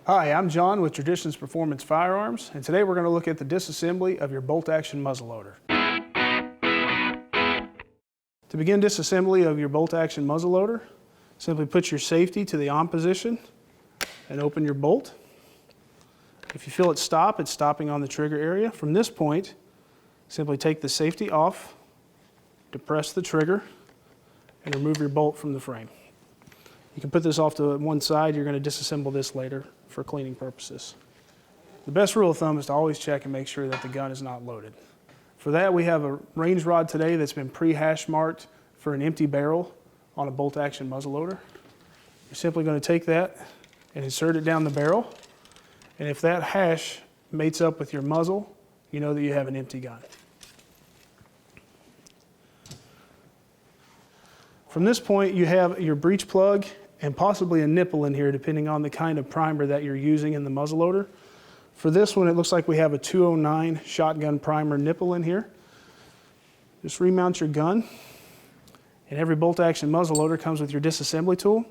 Hi, I'm John with Traditions Performance Firearms, and today we're going to look at the disassembly of your bolt-action muzzleloader. To begin disassembly of your bolt-action muzzleloader, simply put your safety to the on position and open your bolt. If you feel it stop, it's stopping on the trigger area. From this point, simply take the safety off, depress the trigger, and remove your bolt from the frame. You can put this off to one side. You're going to disassemble this later for cleaning purposes. The best rule of thumb is to always check and make sure that the gun is not loaded. For that, we have a range rod today that's been pre-hash marked for an empty barrel on a bolt-action muzzleloader. You're simply going to take that and insert it down the barrel, and if that hash mates up with your muzzle, you know that you have an empty gun. From this point, you have your breech plug and possibly a nipple in here, depending on the kind of primer that you're using in the muzzleloader. For this one, it looks like we have a 209 shotgun primer nipple in here. Just remount your gun, and every bolt-action muzzleloader comes with your disassembly tool.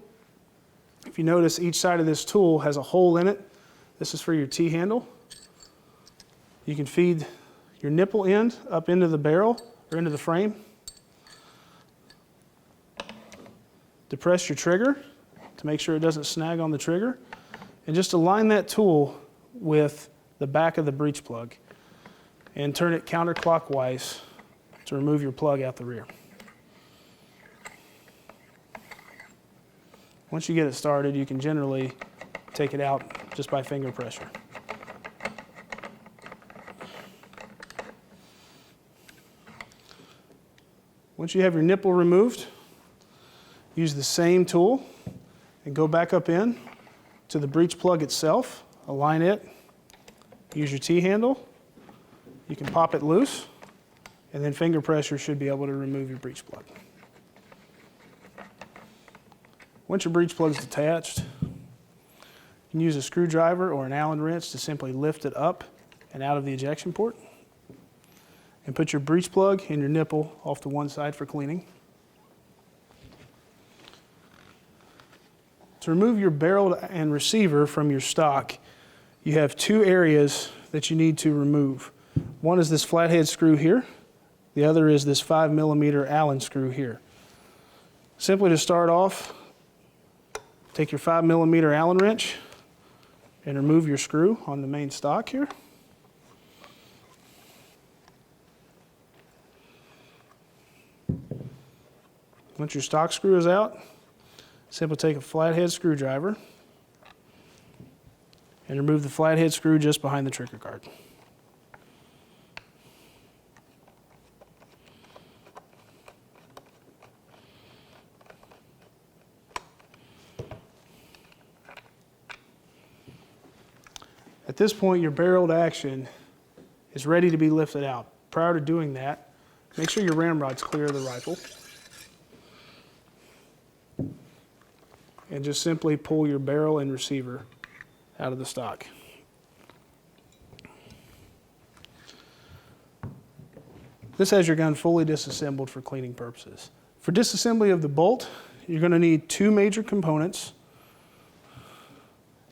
If you notice, each side of this tool has a hole in it. This is for your T-handle. You can feed your nipple end up into the barrel or into the frame. Depress your trigger to make sure it doesn't snag on the trigger, and just align that tool with the back of the breech plug and turn it counterclockwise to remove your plug out the rear. Once you get it started, you can generally take it out just by finger pressure. Once you have your nipple removed, use the same tool and go back up in to the breech plug itself, align it, use your T-handle. You can pop it loose, and then finger pressure should be able to remove your breech plug. Once your breech plug is detached, you can use a screwdriver or an Allen wrench to simply lift it up and out of the ejection port, and put your breech plug and your nipple off to one side for cleaning. To remove your barrel and receiver from your stock, you have two areas that you need to remove. One is this flathead screw here. The other is this 5mm Allen screw here. Simply to start off, take your 5mm Allen wrench and remove your screw on the main stock here. Once your stock screw is out, simply take a flathead screwdriver and remove the flathead screw just behind the trigger guard. At this point, your barreled action is ready to be lifted out. Prior to doing that, make sure your ramrod's clear of the rifle. And just simply pull your barrel and receiver out of the stock. This has your gun fully disassembled for cleaning purposes. For disassembly of the bolt, you're going to need two major components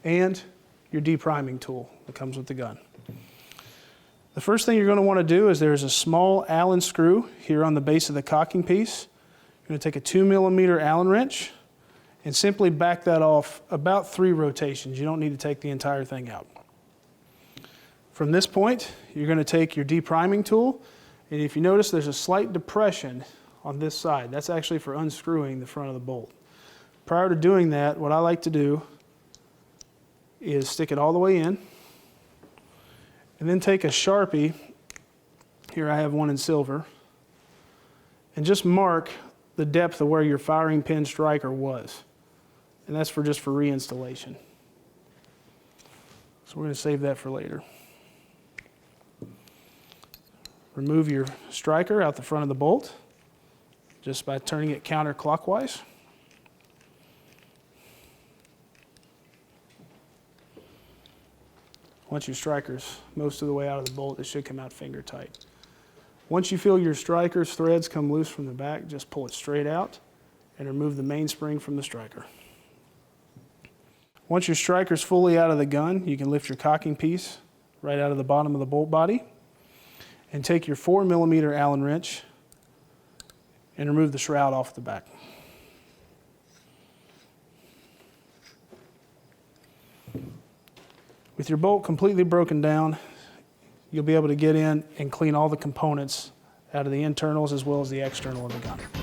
and your depriming tool that comes with the gun. The first thing you're going to want to do is there's a small Allen screw here on the base of the cocking piece. You're going to take a 2mm Allen wrench and simply back that off about 3 rotations. You don't need to take the entire thing out. From this point, you're going to take your depriming tool, and if you notice, there's a slight depression on this side. That's actually for unscrewing the front of the bolt. Prior to doing that, what I like to do is stick it all the way in, and then take a Sharpie, here I have one in silver, and just mark the depth of where your firing pin striker was. And that's just for reinstallation. So we're going to save that for later. Remove your striker out the front of the bolt just by turning it counterclockwise. Once your striker's most of the way out of the bolt, it should come out finger tight. Once you feel your striker's threads come loose from the back, just pull it straight out and remove the mainspring from the striker. Once your striker's fully out of the gun, you can lift your cocking piece right out of the bottom of the bolt body and take your 4mm Allen wrench and remove the shroud off the back. With your bolt completely broken down, you'll be able to get in and clean all the components out of the internals as well as the external of the gun.